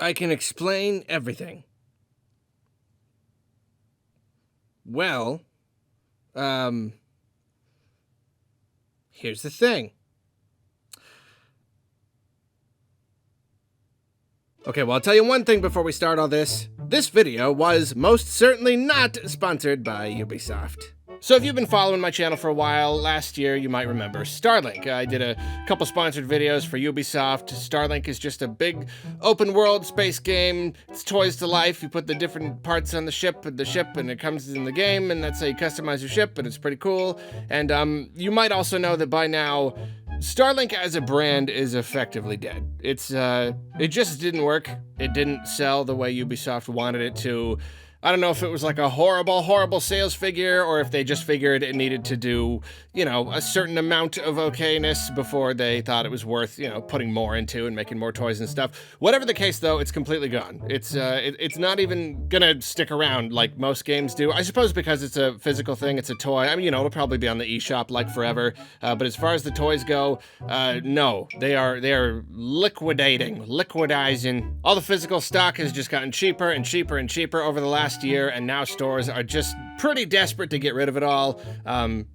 I can explain everything. Well, here's the thing. Okay, well, I'll tell you one thing before we start all this. This video was most certainly not sponsored by Ubisoft. So if you've been following my channel for a while, last year you might remember StarLink. I did a couple sponsored videos for Ubisoft. StarLink is just a big open world space game. It's toys to life. You put the different parts on the ship and it comes in the game, and that's how you customize your ship, and it's pretty cool. And you might also know that by now, StarLink as a brand is effectively dead. It just didn't work. It didn't sell the way Ubisoft wanted it to. I don't know if it was like a horrible sales figure, or if they just figured it needed to do, a certain amount of okayness before they thought it was worth, putting more into and making more toys and stuff. Whatever the case, though, it's completely gone. It's not even gonna stick around like most games do. I suppose because it's a physical thing, it's a toy. I mean, it'll probably be on the eShop like forever. But as far as the toys go, no, they are liquidizing. All the physical stock has just gotten cheaper and cheaper and cheaper over the last year, and now stores are just pretty desperate to get rid of it all.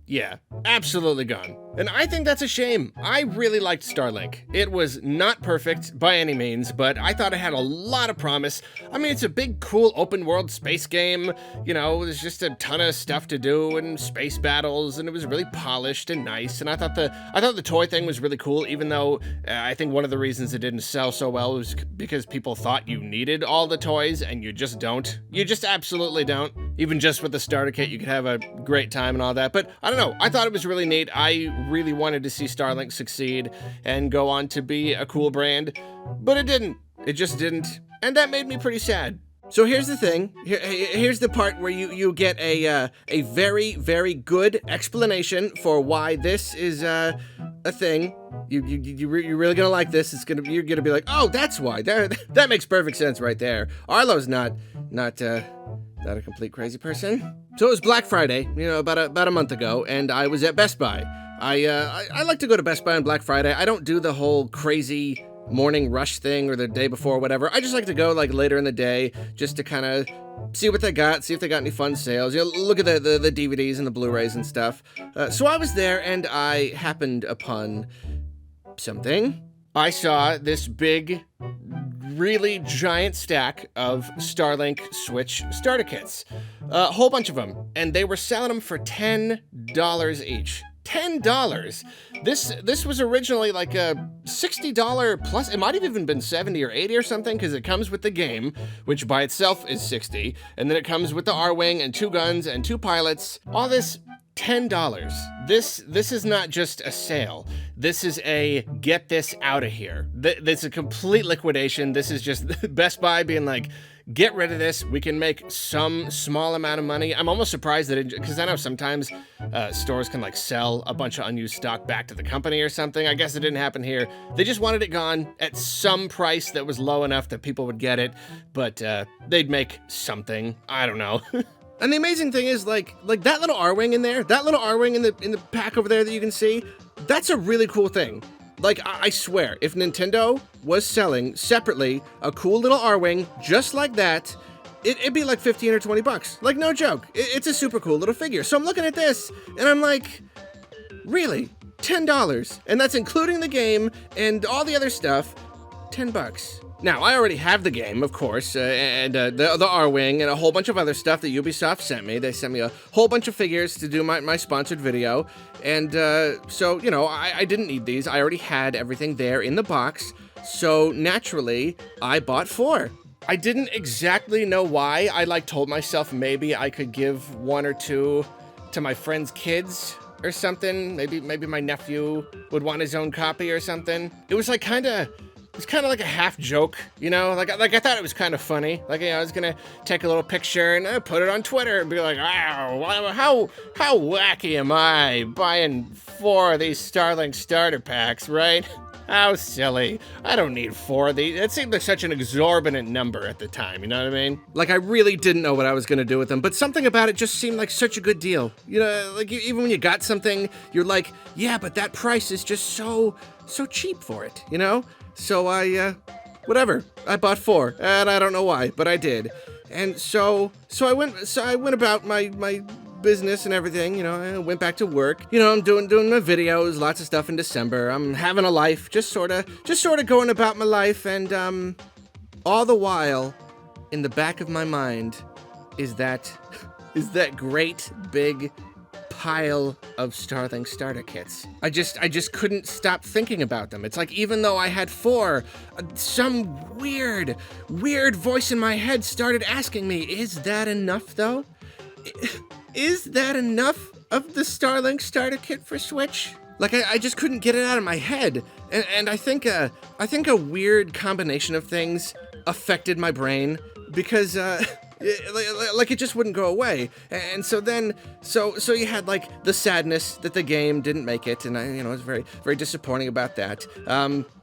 Yeah, absolutely gone. And I think that's a shame. I really liked StarLink. It was not perfect by any means, but I thought it had a lot of promise. I mean, it's a big, cool, open world space game. There's just a ton of stuff to do and space battles, and it was really polished and nice. And I thought the toy thing was really cool, even though I think one of the reasons it didn't sell so well was because people thought you needed all the toys, and you just don't. You just absolutely don't. Even just with the starter kit, you could have a great time and all that. But I don't know. I thought it was really neat. I really wanted to see StarLink succeed and go on to be a cool brand, but it didn't. It just didn't. And that made me pretty sad. So here's the thing. Here's the part where you get a very, very good explanation for why this is a thing. You're really gonna like this. You're gonna be like, oh, that's why. That makes perfect sense right there. Arlo's not a complete crazy person. So it was Black Friday, about a month ago, and I was at Best Buy. I like to go to Best Buy on Black Friday. I don't do the whole crazy morning rush thing or the day before or whatever. I just like to go like later in the day just to kind of see what they got, see if they got any fun sales. Look at the DVDs and the Blu-rays and stuff. So I was there and I happened upon something. I saw this big, really giant stack of StarLink Switch starter kits. A whole bunch of them. And they were selling them for $10 each. $10. This was originally like a $60 plus. It might have even been 70 or 80 or something, because it comes with the game, which by itself is 60, and then it comes with the R-Wing and 2 guns and 2 pilots. All this $10. This is not just a sale. This is a get this out of here. This is a complete liquidation. This is just Best Buy being like, get rid of this. We can make some small amount of money. I'm almost surprised that because I know sometimes stores can like sell a bunch of unused stock back to the company or something. I guess it didn't happen here. They just wanted it gone at some price that was low enough that people would get it, but they'd make something. I don't know. And the amazing thing is, like that little R-Wing in there, that little R-Wing in the pack over there that you can see, that's a really cool thing. Like, I swear, if Nintendo was selling separately a cool little R-Wing just like that, it'd be like 15 or 20 bucks. Like, no joke. It's a super cool little figure. So I'm looking at this, and I'm like, really? $10? And that's including the game and all the other stuff. $10. Now, I already have the game, of course, and the R-Wing and a whole bunch of other stuff that Ubisoft sent me. They sent me a whole bunch of figures to do my sponsored video, and so, I didn't need these. I already had everything there in the box, so naturally, I bought 4. I didn't exactly know why. I told myself maybe I could give 1 or 2 to my friends' kids or something. Maybe my nephew would want his own copy or something. It was like it's kind of like a half joke, like I thought it was kind of funny. Like, I was gonna take a little picture and put it on Twitter and be like, wow, how wacky am I buying 4 of these StarLink starter packs, right? How silly. I don't need 4 of these. It seemed like such an exorbitant number at the time, you know what I mean? Like, I really didn't know what I was gonna do with them, but something about it just seemed like such a good deal. Like, even when you got something, you're like, yeah, but that price is just so cheap for it, So I whatever. I bought 4, and I don't know why, but I did. And so I went about my business and everything, you know. I went back to work. You know, I'm doing my videos, lots of stuff in December. I'm having a life, just sort of going about my life, and all the while, in the back of my mind, is that great big pile of StarLink starter kits. I just couldn't stop thinking about them. It's like, even though I had 4, some weird voice in my head started asking me, is that enough though? Is that enough of the StarLink starter kit for Switch? Like, I just couldn't get it out of my head. And I think a weird combination of things affected my brain, because like, it just wouldn't go away. And so you had like the sadness that the game didn't make it, and I was very, very disappointing about that.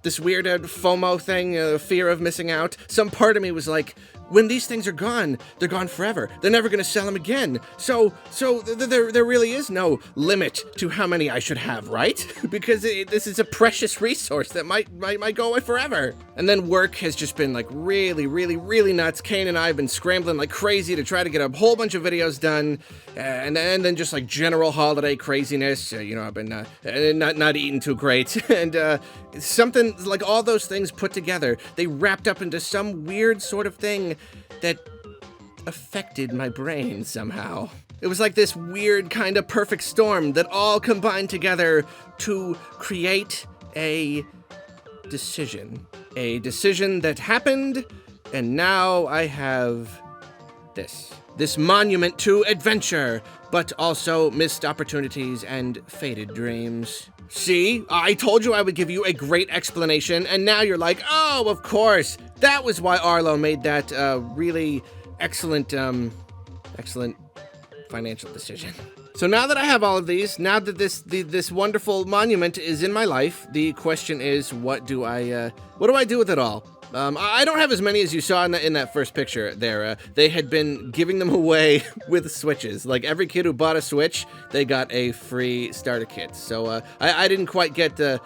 This weird FOMO thing, fear of missing out. Some part of me was like, when these things are gone, they're gone forever. They're never going to sell them again. So there really is no limit to how many I should have, right? Because this is a precious resource that might go away forever. And then work has just been like really, really, really nuts. Kane and I have been scrambling like crazy to try to get a whole bunch of videos done, and then just like general holiday craziness. I've been not eating too great, and something like all those things put together, they wrapped up into some weird sort of thing that affected my brain somehow. It was like this weird kind of perfect storm that all combined together to create a decision. A decision that happened, and now I have this monument to adventure, but also missed opportunities and faded dreams. See, I told you I would give you a great explanation, and now you're like, oh, of course, that was why Arlo made that really excellent financial decision. So now that I have all of these, now that this wonderful monument is in my life, the question is, what do I do with it all? I don't have as many as you saw in that first picture there. They had been giving them away with Switches. Like, every kid who bought a Switch, they got a free starter kit. So I didn't quite get the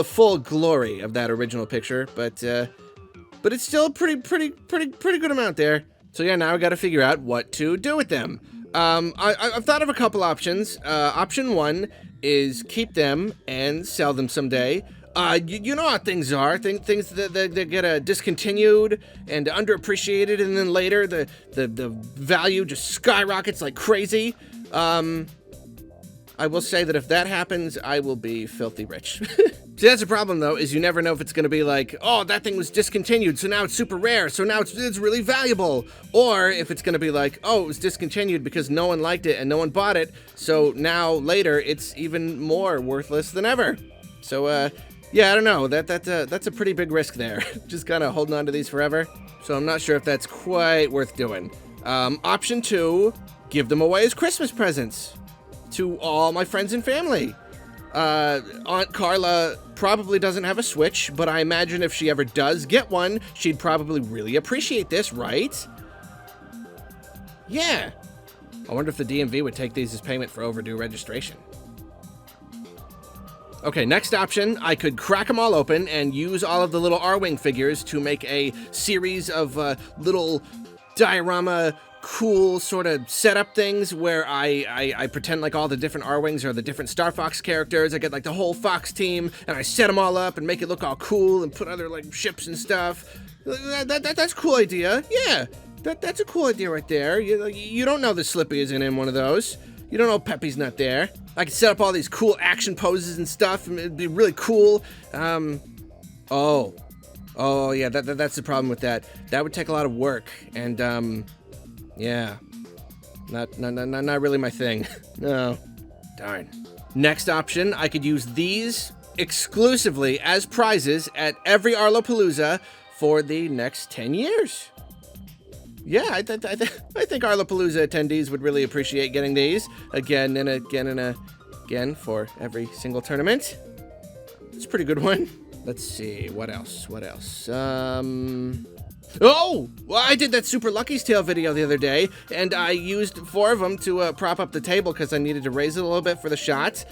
full glory of that original picture, but it's still a pretty good amount there. So yeah, now I got to figure out what to do with them. I've thought of a couple options. Option 1 is keep them and sell them someday. You know how things are. Things that get discontinued and underappreciated, and then later the value just skyrockets like crazy. I will say that if that happens, I will be filthy rich. See, that's the problem, though, is you never know if it's going to be like, oh, that thing was discontinued, so now it's super rare, so now it's really valuable. Or if it's going to be like, oh, it was discontinued because no one liked it and no one bought it, so now later it's even more worthless than ever. So, yeah, I don't know. That's a pretty big risk there. Just kind of holding on to these forever. So I'm not sure if that's quite worth doing. Option 2, give them away as Christmas presents to all my friends and family. Aunt Carla probably doesn't have a Switch, but I imagine if she ever does get one, she'd probably really appreciate this, right? Yeah. I wonder if the DMV would take these as payment for overdue registration. Okay, next option, I could crack them all open and use all of the little R-Wing figures to make a series of little diorama cool sort of setup things where I pretend like all the different R-Wings are the different Star Fox characters. I get like the whole Fox team and I set them all up and make it look all cool and put other like ships and stuff. That's a cool idea. Yeah, that's a cool idea right there. You don't know that Slippy isn't in one of those. You don't know Peppy's not there. I could set up all these cool action poses and stuff, and it'd be really cool. Oh yeah, that's the problem with that. That would take a lot of work, and yeah, not really my thing. No, darn. Next option, I could use these exclusively as prizes at every Arlopalooza for the next 10 years. Yeah, I think Arlopalooza attendees would really appreciate getting these again and again and again for every single tournament. It's a pretty good one. Let's see, what else? Oh! Well, I did that Super Lucky's Tale video the other day, and I used 4 of them to prop up the table because I needed to raise it a little bit for the shot.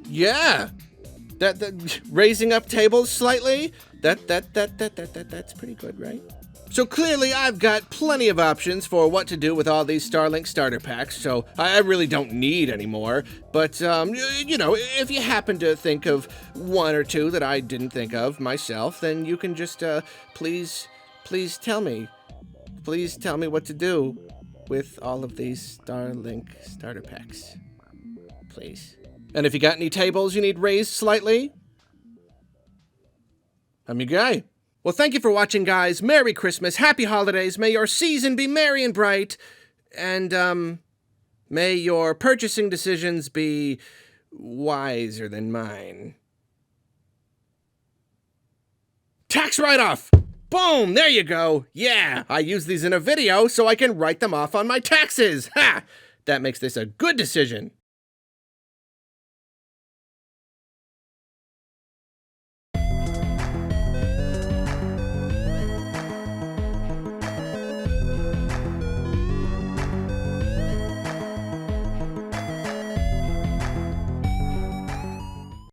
Yeah! That raising up tables slightly? That's pretty good, right? So clearly I've got plenty of options for what to do with all these StarLink starter packs, so I really don't need any more. But, you know, if you happen to think of one or two that I didn't think of myself, then you can just, please tell me. Please tell me what to do with all of these StarLink starter packs. Please. And if you got any tables you need raised slightly, I'm your guy. Well, thank you for watching, guys. Merry Christmas, Happy Holidays, may your season be merry and bright, and, may your purchasing decisions be wiser than mine. Tax write-off! Boom! There you go! Yeah, I use these in a video so I can write them off on my taxes! Ha! That makes this a good decision.